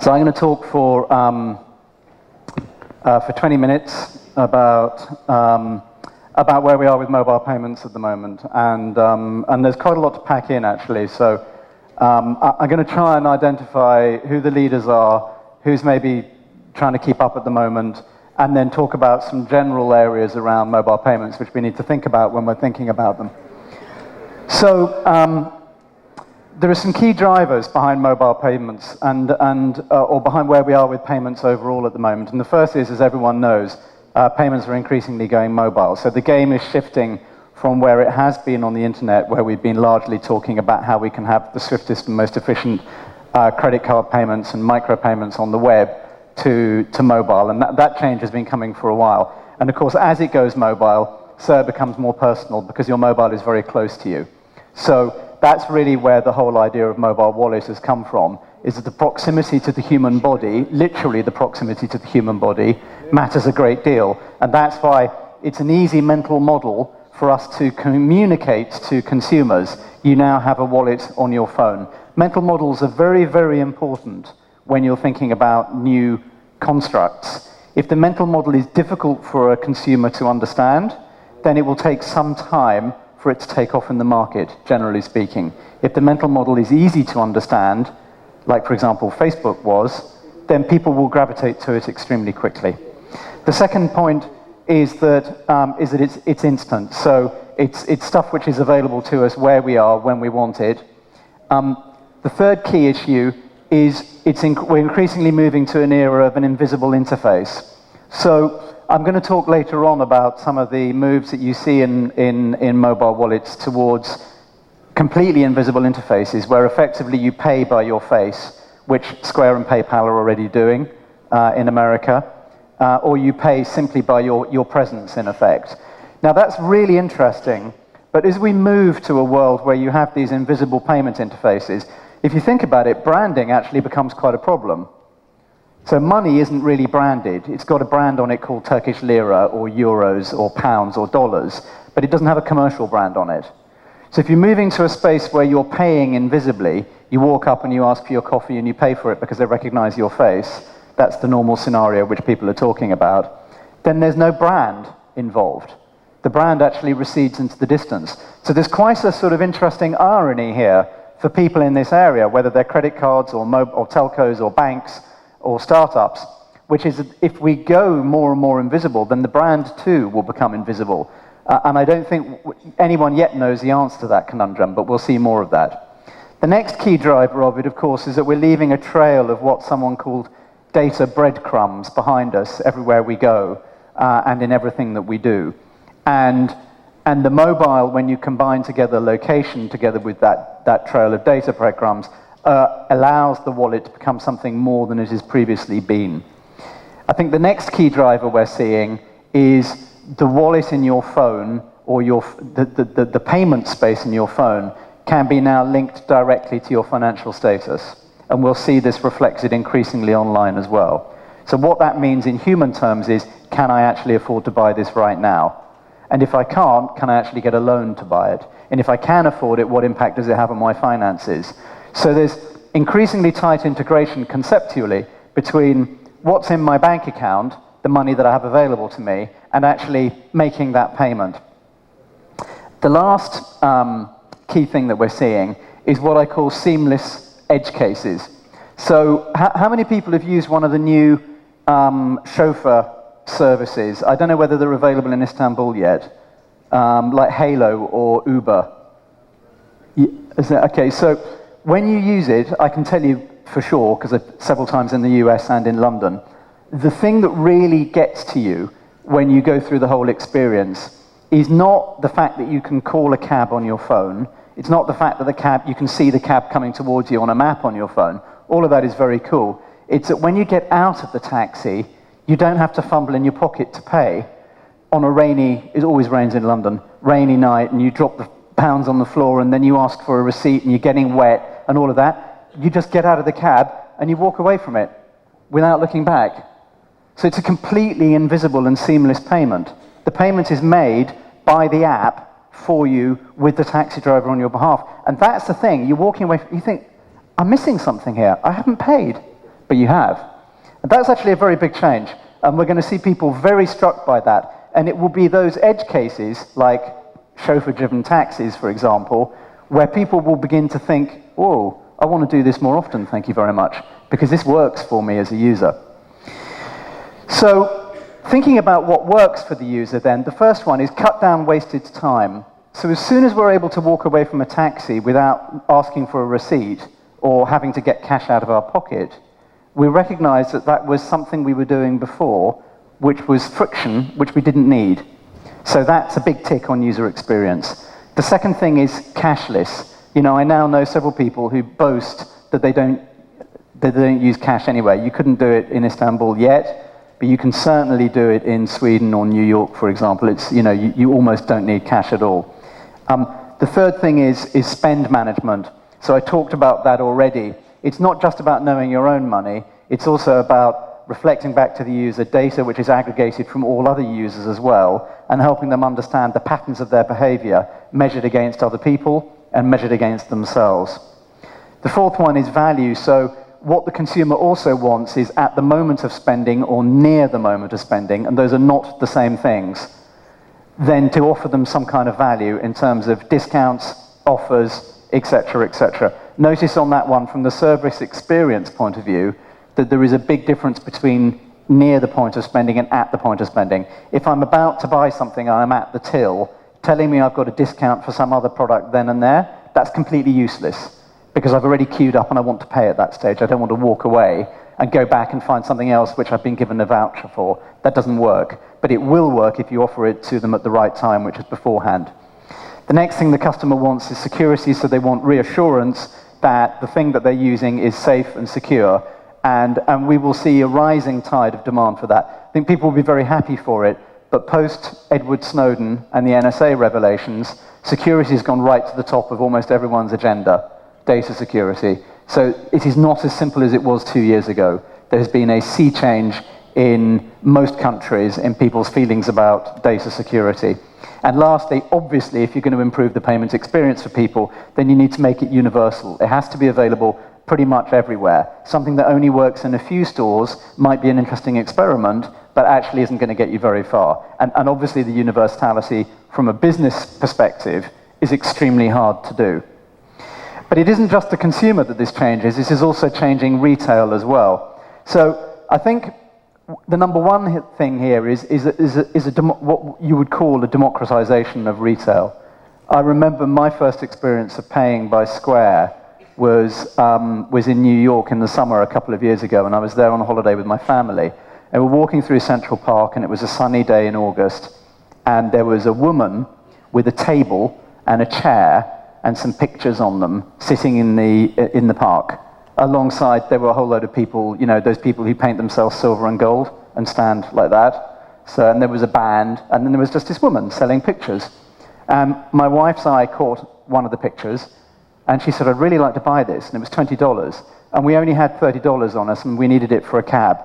So I'm going to talk for 20 minutes about where we are with mobile payments at the moment, and there's quite a lot to pack in actually. So I'm going to try and identify who the leaders are, who's maybe trying to keep up at the moment, and then talk about some general areas around mobile payments which we need to think about when we're thinking about them. So there are some key drivers behind mobile payments or behind where we are with payments overall at the moment. And the first is, as everyone knows, payments are increasingly going mobile. So the game is shifting from where it has been on the internet, where we've been largely talking about how we can have the swiftest and most efficient credit card payments and micropayments on the web, to mobile. And that change has been coming for a while. And of course, as it goes mobile, so it becomes more personal because your mobile is very close to you. So that's really where the whole idea of mobile wallet has come from, is that the proximity to the human body, literally the proximity to the human body, matters a great deal. And that's why it's an easy mental model for us to communicate to consumers. You now have a wallet on your phone. Mental models are very, very important when you're thinking about new constructs. If the mental model is difficult for a consumer to understand, then it will take some time for it to take off in the market, generally speaking. If the mental model is easy to understand, like for example Facebook was, then people will gravitate to it extremely quickly. The second point is that it's instant. So it's stuff which is available to us where we are, when we want it. The third key issue is we're increasingly moving to an era of an invisible interface. So I'm going to talk later on about some of the moves that you see in mobile wallets towards completely invisible interfaces, where effectively you pay by your face, which Square and PayPal are already doing in America, or you pay simply by your presence, in effect. Now that's really interesting, but as we move to a world where you have these invisible payment interfaces, if you think about it, branding actually becomes quite a problem. So money isn't really branded. It's got a brand on it called Turkish lira or euros or pounds or dollars, but it doesn't have a commercial brand on it. So if you're moving to a space where you're paying invisibly, you walk up and you ask for your coffee and you pay for it because they recognize your face, that's the normal scenario which people are talking about, then there's no brand involved. The brand actually recedes into the distance. So there's quite a sort of interesting irony here for people in this area, whether they're credit cards or telcos or banks or startups, which is that if we go more and more invisible, then the brand too will become invisible. And I don't think anyone yet knows the answer to that conundrum, but we'll see more of that. The next key driver of it, of course, is that we're leaving a trail of what someone called data breadcrumbs behind us everywhere we go, and in everything that we do. And the mobile, when you combine together location together with that trail of data breadcrumbs, allows the wallet to become something more than it has previously been. I think the next key driver we're seeing is the wallet in your phone, or the payment space in your phone, can be now linked directly to your financial status. And we'll see this reflected increasingly online as well. So what that means in human terms is, can I actually afford to buy this right now? And if I can't, can I actually get a loan to buy it? And if I can afford it, what impact does it have on my finances? So there's increasingly tight integration conceptually between what's in my bank account, the money that I have available to me, and actually making that payment. The last key thing that we're seeing is what I call seamless edge cases. So how many people have used one of the new chauffeur services? I don't know whether they're available in Istanbul yet, like Halo or Uber. Okay, so when you use it, I can tell you for sure, because several times in the US and in London, the thing that really gets to you when you go through the whole experience is not the fact that you can call a cab on your phone. It's not the fact that you can see the cab coming towards you on a map on your phone. All of that is very cool. It's that when you get out of the taxi, you don't have to fumble in your pocket to pay on a rainy, it always rains in London, rainy night, and you drop the pounds on the floor and then you ask for a receipt and you're getting wet and all of that. You just get out of the cab and you walk away from it without looking back. So it's a completely invisible and seamless payment. The payment is made by the app for you with the taxi driver on your behalf. And that's the thing, you're walking away, you think, I'm missing something here, I haven't paid. but you have. And that's actually a very big change, and we're going to see people very struck by that. And it will be those edge cases, like chauffeur-driven taxis, for example, where people will begin to think, whoa, I want to do this more often, thank you very much, because this works for me as a user. So, thinking about what works for the user then, the first one is cut down wasted time. So as soon as we're able to walk away from a taxi without asking for a receipt or having to get cash out of our pocket, we recognize that that was something we were doing before, which was friction, which we didn't need. So that's a big tick on user experience. The second thing is cashless. You know, I now know several people who boast that they don't use cash anyway. You couldn't do it in Istanbul yet, but you can certainly do it in Sweden or New York, for example. It's, you know, you almost don't need cash at all. The third thing is spend management. So I talked about that already. It's not just about knowing your own money, it's also about reflecting back to the user data which is aggregated from all other users as well, and helping them understand the patterns of their behavior measured against other people and measured against themselves. The fourth one is value. So what the consumer also wants is at the moment of spending or near the moment of spending, and those are not the same things, then to offer them some kind of value in terms of discounts, offers, etc., etc. Notice on that one, from the service experience point of view, that there is a big difference between near the point of spending and at the point of spending. If I'm about to buy something and I'm at the till, telling me I've got a discount for some other product then and there, that's completely useless, because I've already queued up and I want to pay at that stage. I don't want to walk away and go back and find something else which I've been given a voucher for. That doesn't work, but it will work if you offer it to them at the right time, which is beforehand. The next thing the customer wants is security, so they want reassurance that the thing that they're using is safe and secure, and we will see a rising tide of demand for that. I think people will be very happy for it, but post Edward Snowden and the NSA revelations, security has gone right to the top of almost everyone's agenda, data security. So it is not as simple as it was 2 years ago. There's been a sea change in most countries in people's feelings about data security. And lastly, obviously, if you're going to improve the payment experience for people, then you need to make it universal. It has to be available pretty much everywhere. Something that only works in a few stores might be an interesting experiment, but actually isn't going to get you very far. And obviously the universality from a business perspective is extremely hard to do. But it isn't just the consumer that this changes, this is also changing retail as well. So I think the number one thing here is what you would call a democratization of retail. I remember my first experience of paying by Square was in New York in the summer a couple of years ago, and I was there on a holiday with my family. And we're walking through Central Park, and it was a sunny day in August, and there was a woman with a table and a chair and some pictures on them sitting in the park. Alongside, there were a whole load of people, you know, those people who paint themselves silver and gold and stand like that. So, and there was a band, and then there was just this woman selling pictures. My wife's eye caught one of the pictures, and she said, I'd really like to buy this, and it was $20. And we only had $30 on us, and we needed it for a cab.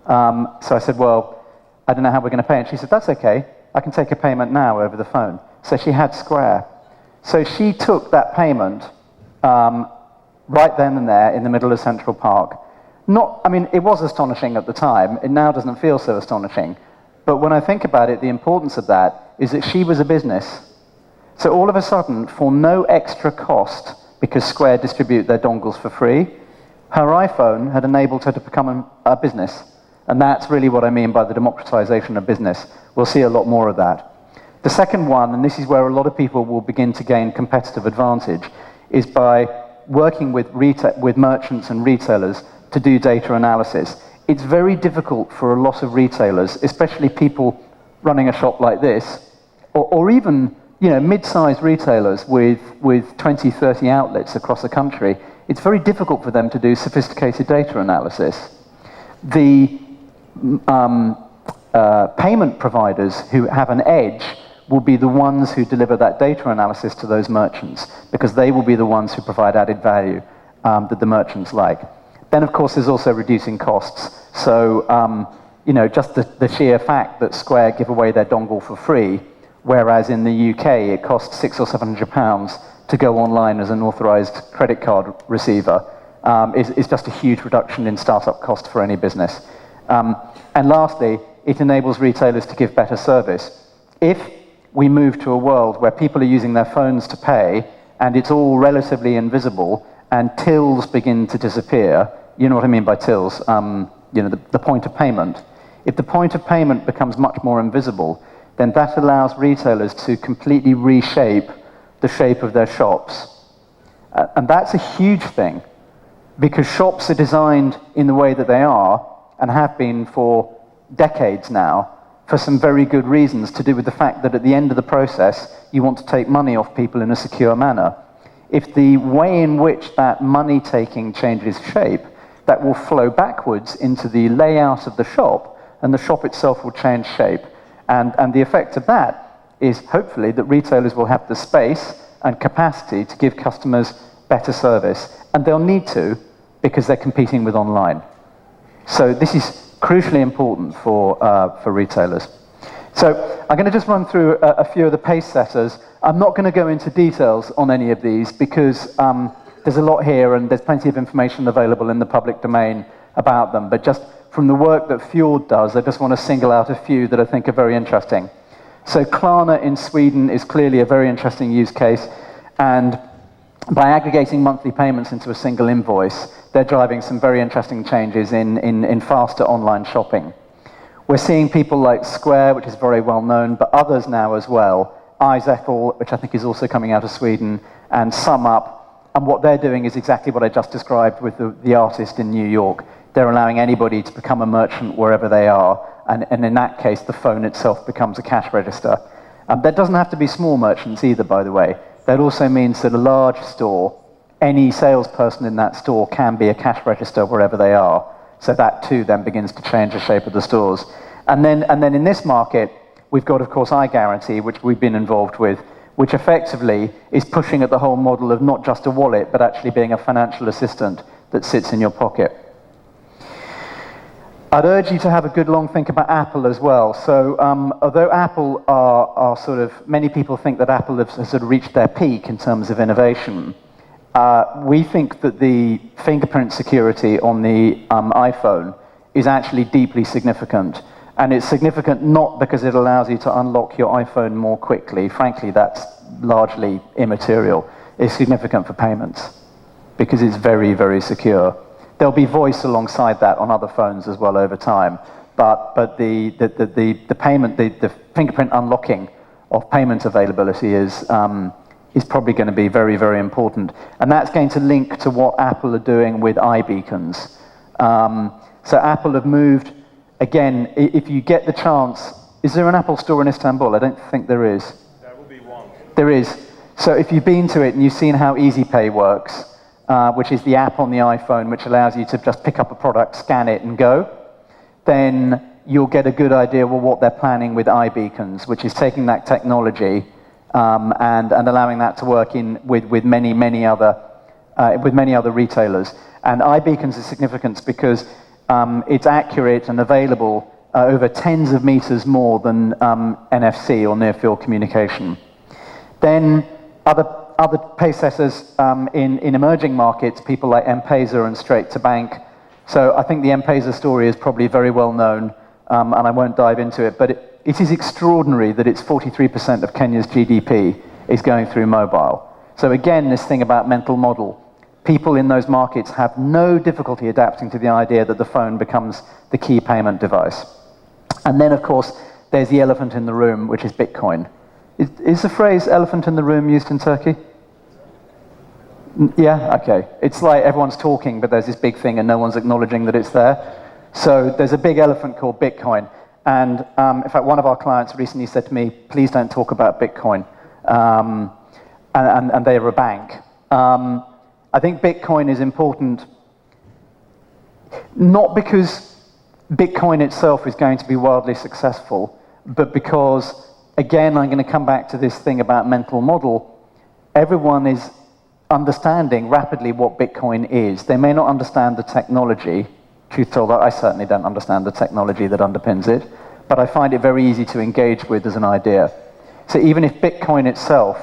So I said, well, I don't know how we're going to pay. And she said, that's okay, I can take a payment now over the phone. So she had Square. So she took that payment right then and there in the middle of Central Park. I mean, it was astonishing at the time. It now doesn't feel so astonishing. But when I think about it, the importance of that is that she was a business. So all of a sudden, for no extra cost, because Square distribute their dongles for free, her iPhone had enabled her to become a business. And that's really what I mean by the democratization of business. We'll see a lot more of that. The second one, and this is where a lot of people will begin to gain competitive advantage, is by working with merchants and retailers to do data analysis. It's very difficult for a lot of retailers, especially people running a shop like this, or even, you know, mid-sized retailers with 20, 30 outlets across the country. It's very difficult for them to do sophisticated data analysis. The payment providers who have an edge will be the ones who deliver that data analysis to those merchants, because they will be the ones who provide added value that the merchants like. Then, of course, there's also reducing costs. So, you know, just the sheer fact that Square give away their dongle for free, whereas in the UK it costs £600 or £700 to go online as an authorized credit card receiver. is just a huge reduction in startup cost for any business. And lastly, it enables retailers to give better service. If we move to a world where people are using their phones to pay, and it's all relatively invisible, and tills begin to disappear, you know what I mean by tills, the point of payment. If the point of payment becomes much more invisible, then that allows retailers to completely reshape the shape of their shops. And that's a huge thing, because shops are designed in the way that they are, and have been for decades now, for some very good reasons, to do with the fact that at the end of the process, you want to take money off people in a secure manner. If the way in which that money-taking changes shape, that will flow backwards into the layout of the shop, and the shop itself will change shape. And the effect of that is, hopefully, that retailers will have the space and capacity to give customers better service. And they'll need to, because they're competing with online. So this is crucially important for retailers. So I'm going to just run through a few of the Pacesetters. I'm not going to go into details on any of these, because there's a lot here, and there's plenty of information available in the public domain about them. But just from the work that Fjord does, I just want to single out a few that I think are very interesting. So Klarna in Sweden is clearly a very interesting use case, and by aggregating monthly payments into a single invoice, they're driving some very interesting changes in faster online shopping. We're seeing people like Square, which is very well known, but others now as well, Izettle, which I think is also coming out of Sweden, and SumUp, and what they're doing is exactly what I just described with the artist in New York. They're allowing anybody to become a merchant wherever they are, and in that case, the phone itself becomes a cash register. That doesn't have to be small merchants either, by the way. That also means that a large store, any salesperson in that store can be a cash register wherever they are. So that too then begins to change the shape of the stores. And then in this market, we've got, of course, iGuarantee, which we've been involved with, which effectively is pushing at the whole model of not just a wallet, but actually being a financial assistant that sits in your pocket. I'd urge you to have a good long think about Apple as well. So although Apple are sort of, many people think that Apple has sort of reached their peak in terms of innovation, we think that the fingerprint security on the iPhone is actually deeply significant. And it's significant not because it allows you to unlock your iPhone more quickly. Frankly, that's largely immaterial. It's significant for payments because it's very, very secure. There'll be voice alongside that on other phones as well over time. But the payment, the fingerprint unlocking of payment availability is probably going to be very, very important. And that's going to link to what Apple are doing with iBeacons. So Apple have moved, again, if you get the chance, is there an Apple store in Istanbul? I don't think there is. There will be one. There is. So if you've been to it and you've seen how EasyPay works, which is the app on the iPhone which allows you to just pick up a product, scan it and go, then you'll get a good idea of what they're planning with iBeacons, which is taking that technology and allowing that to work with many other retailers. And iBeacons is significant because it's accurate and available over tens of meters more than NFC or near-field communication. Then other Pacesetters in emerging markets, people like M-Pesa and Straight to Bank. So I think the M-Pesa story is probably very well known, and I won't dive into it, but it is extraordinary that it's 43% of Kenya's GDP is going through mobile. So again, this thing about mental model. People in those markets have no difficulty adapting to the idea that the phone becomes the key payment device. And then, of course, there's the elephant in the room, which is Bitcoin. Is the phrase elephant in the room used in Turkey? Yeah, okay. It's like everyone's talking, but there's this big thing and no one's acknowledging that it's there. So there's a big elephant called Bitcoin. And in fact, one of our clients recently said to me, please don't talk about Bitcoin. And they're a bank. I think Bitcoin is important, not because Bitcoin itself is going to be wildly successful, but because, again, I'm going to come back to this thing about mental model. Everyone is understanding rapidly what Bitcoin is. They may not understand the technology. Truth told, I certainly don't understand the technology that underpins it, but I find it very easy to engage with as an idea. So even if Bitcoin itself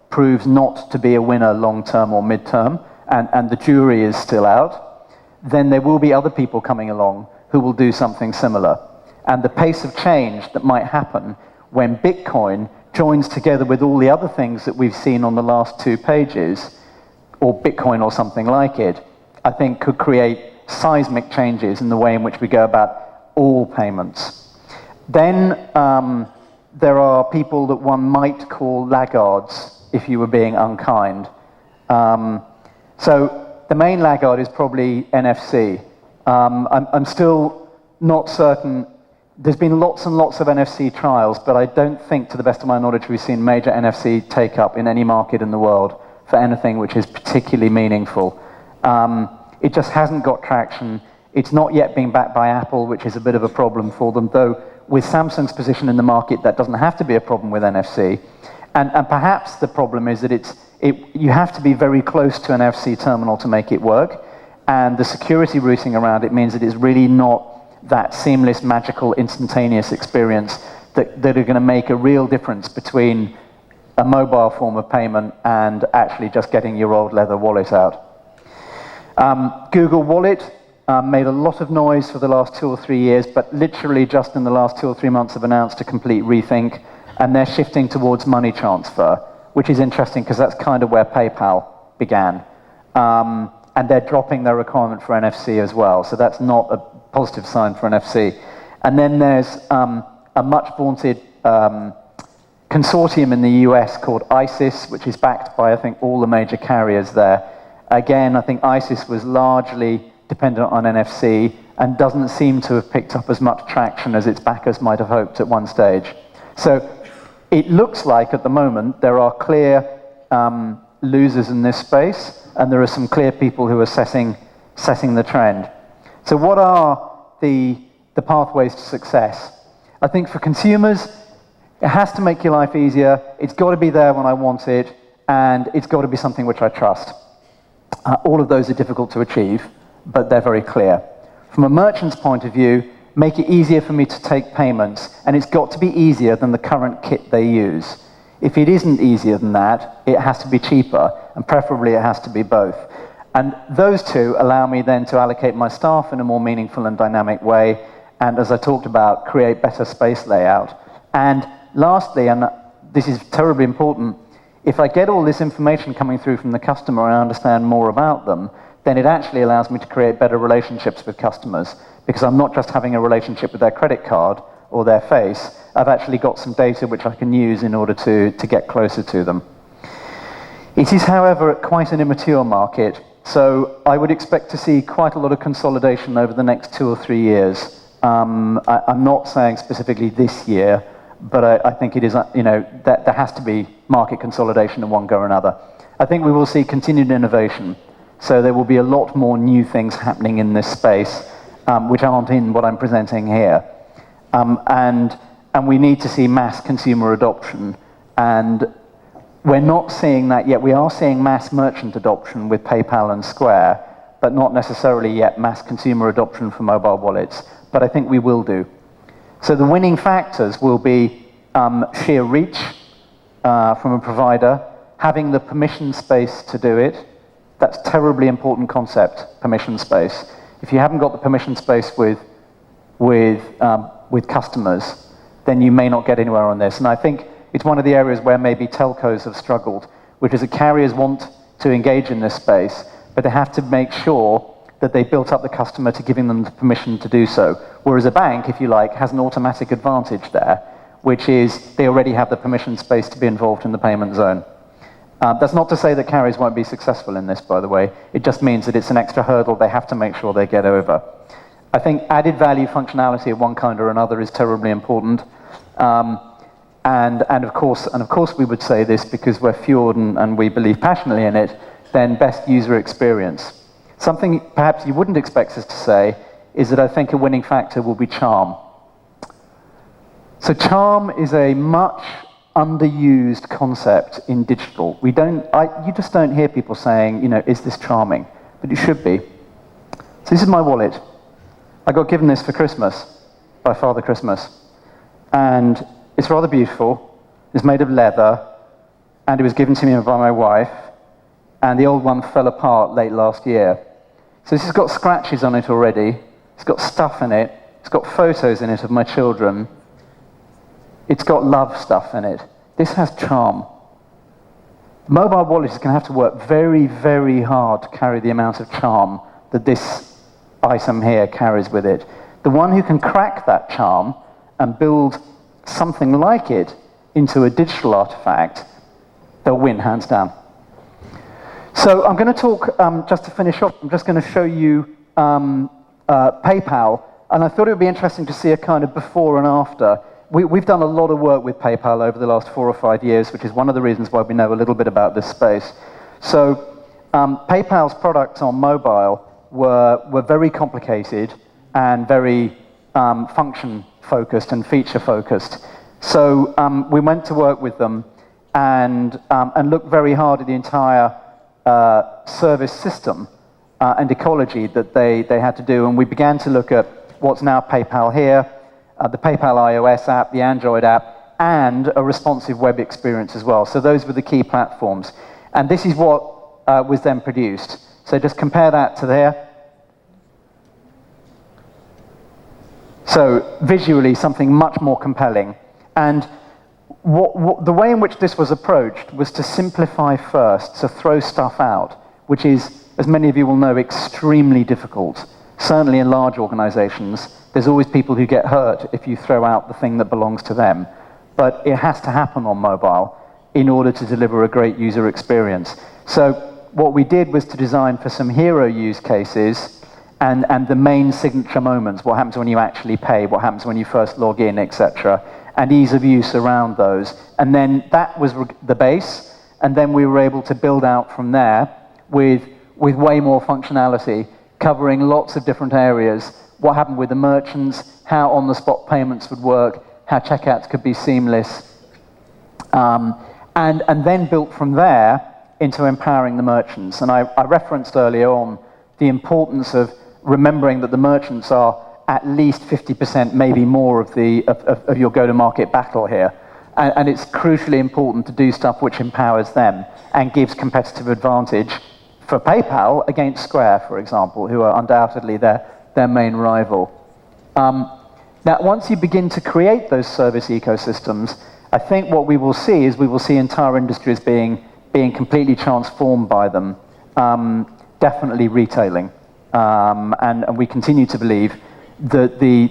proves not to be a winner long-term or mid-term, and the jury is still out, then there will be other people coming along who will do something similar. And the pace of change that might happen when Bitcoin joins together with all the other things that we've seen on the last 2 pages, or Bitcoin or something like it, I think could create seismic changes in the way in which we go about all payments. Then there are people that one might call laggards, if you were being unkind. So the main laggard is probably NFC. I'm still not certain. There's been lots and lots of NFC trials, but I don't think, to the best of my knowledge, we've seen major NFC take-up in any market in the world for anything which is particularly meaningful. It just hasn't got traction. It's not yet being backed by Apple, which is a bit of a problem for them, though with Samsung's position in the market, that doesn't have to be a problem with NFC. And perhaps the problem is that you have to be very close to an NFC terminal to make it work, and the security routing around it means that it's really not that seamless, magical, instantaneous experience that are going to make a real difference between a mobile form of payment and actually just getting your old leather wallet out. Google Wallet made a lot of noise for the last 2 or 3 years, but literally just in the last 2 or 3 months have announced a complete rethink, and they're shifting towards money transfer, which is interesting because that's kind of where PayPal began. And they're dropping their requirement for NFC as well, so that's not a positive sign for NFC. And then there's a much vaunted consortium in the US called ISIS, which is backed by, I think, all the major carriers there. Again, I think ISIS was largely dependent on NFC and doesn't seem to have picked up as much traction as its backers might have hoped at one stage. So it looks like at the moment there are clear losers in this space, and there are some clear people who are setting the trend. So what are the pathways to success? I think for consumers, it has to make your life easier, it's got to be there when I want it, and it's got to be something which I trust. All of those are difficult to achieve, but they're very clear. From a merchant's point of view, make it easier for me to take payments, and it's got to be easier than the current kit they use. If it isn't easier than that, it has to be cheaper, and preferably it has to be both. And those two allow me then to allocate my staff in a more meaningful and dynamic way, and as I talked about, create better space layout. And lastly, and this is terribly important, if I get all this information coming through from the customer and I understand more about them, then it actually allows me to create better relationships with customers, because I'm not just having a relationship with their credit card or their face, I've actually got some data which I can use in order to get closer to them. It is, however, quite an immature market, so I would expect to see quite a lot of consolidation over the next 2 or 3 years. I'm not saying specifically this year, but I think it is, that there has to be market consolidation in one go or another. I think we will see continued innovation, so there will be a lot more new things happening in this space, which aren't in what I'm presenting here. And we need to see mass consumer adoption, and we're not seeing that yet. We are seeing mass merchant adoption with PayPal and Square, but not necessarily yet mass consumer adoption for mobile wallets, but I think we will do. So the winning factors will be sheer reach from a provider, having the permission space to do it. That's a terribly important concept, permission space. If you haven't got the permission space with customers, then you may not get anywhere on this. And I think it's one of the areas where maybe telcos have struggled, which is that carriers want to engage in this space, but they have to make sure that they built up the customer to giving them the permission to do so. Whereas a bank, if you like, has an automatic advantage there, which is they already have the permission space to be involved in the payment zone. That's not to say that carriers won't be successful in this, by the way. It just means that it's an extra hurdle they have to make sure they get over. I think added value functionality of one kind or another is terribly important. And of course we would say this because we're Fjord and we believe passionately in it, then best user experience. Something perhaps you wouldn't expect us to say is that I think a winning factor will be charm. So charm is a much underused concept in digital. You just don't hear people saying, is this charming? But it should be. So this is my wallet. I got given this for Christmas by Father Christmas. And it's rather beautiful. It's made of leather. And it was given to me by my wife. and the old one fell apart late last year. So this has got scratches on it already, it's got stuff in it, it's got photos in it of my children, it's got love stuff in it. This has charm. Mobile wallet is going to have to work very, very hard to carry the amount of charm that this item here carries with it. The one who can crack that charm and build something like it into a digital artifact, they'll win, hands down. So I'm going to talk, just to finish off, I'm just going to show you PayPal, and I thought it would be interesting to see a kind of before and after. We've done a lot of work with PayPal over the last 4 or 5 years, which is one of the reasons why we know a little bit about this space. So PayPal's products on mobile were very complicated and very function-focused and feature-focused. So we went to work with them and looked very hard at the entire service system and ecology that they had to do, and we began to look at what's now PayPal here, the PayPal iOS app, the Android app, and a responsive web experience as well. So those were the key platforms. And this is what was then produced. So just compare that to there. So visually, something much more compelling. And the way in which this was approached was to simplify first, to throw stuff out, which is, as many of you will know, extremely difficult. Certainly in large organizations, there's always people who get hurt if you throw out the thing that belongs to them. But it has to happen on mobile in order to deliver a great user experience. So what we did was to design for some hero use cases and the main signature moments, what happens when you actually pay, what happens when you first log in, etc., and ease of use around those. And then that was the base, and then we were able to build out from there with way more functionality, covering lots of different areas, what happened with the merchants, how on-the-spot payments would work, how checkouts could be seamless, and then built from there into empowering the merchants. And I referenced earlier on the importance of remembering that the merchants are at least 50%, maybe more, of your go-to-market battle here. And it's crucially important to do stuff which empowers them and gives competitive advantage for PayPal against Square, for example, who are undoubtedly their main rival. Now, once you begin to create those service ecosystems, I think what we will see is we will see entire industries being completely transformed by them, definitely retailing. And we continue to believe that the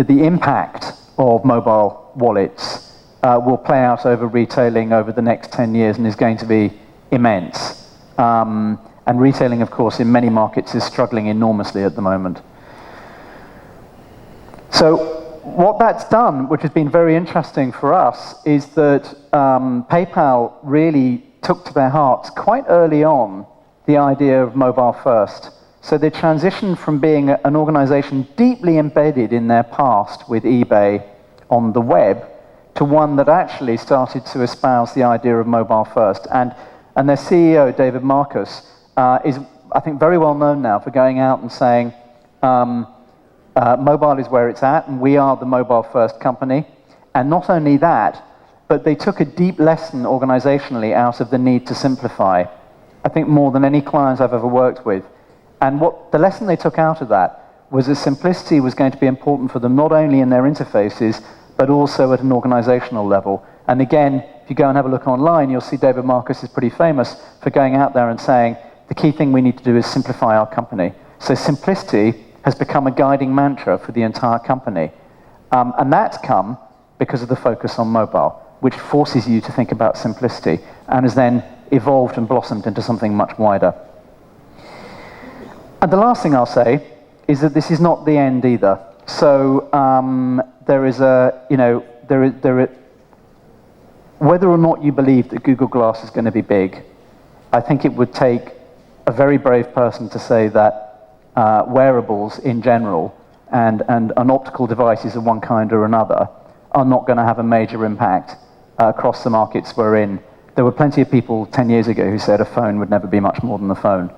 impact of mobile wallets will play out over retailing over the next 10 years and is going to be immense. And retailing, of course, in many markets is struggling enormously at the moment. So what that's done, which has been very interesting for us, is that PayPal really took to their hearts quite early on the idea of mobile first. So they transitioned from being an organization deeply embedded in their past with eBay on the web to one that actually started to espouse the idea of mobile first. And their CEO, David Marcus, is, I think, very well known now for going out and saying, mobile is where it's at, and we are the mobile first company. And not only that, but they took a deep lesson organizationally out of the need to simplify. I think more than any clients I've ever worked with. And what the lesson they took out of that was that simplicity was going to be important for them, not only in their interfaces, but also at an organizational level. And again, if you go and have a look online, you'll see David Marcus is pretty famous for going out there and saying, the key thing we need to do is simplify our company. So simplicity has become a guiding mantra for the entire company. And that's come because of the focus on mobile, which forces you to think about simplicity and has then evolved and blossomed into something much wider. And the last thing I'll say is that this is not the end either. So there is whether or not you believe that Google Glass is going to be big, I think it would take a very brave person to say that wearables in general and optical devices of one kind or another are not going to have a major impact across the markets we're in. There were plenty of people 10 years ago who said a phone would never be much more than a phone.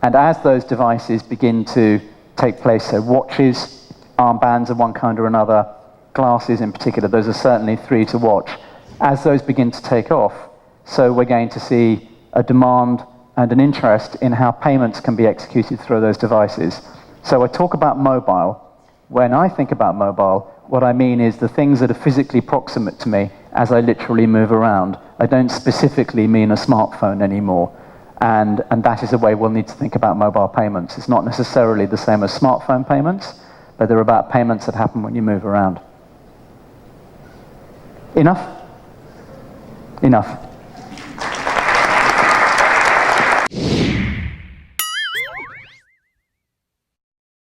And as those devices begin to take place, so watches, armbands of one kind or another, glasses in particular, those are certainly three to watch. as those begin to take off, so we're going to see a demand and an interest in how payments can be executed through those devices. So I talk about mobile. When I think about mobile, what I mean is the things that are physically proximate to me as I literally move around. I don't specifically mean a smartphone anymore. And that is the way we'll need to think about mobile payments. It's not necessarily the same as smartphone payments, but they're about payments that happen when you move around. Enough? Enough.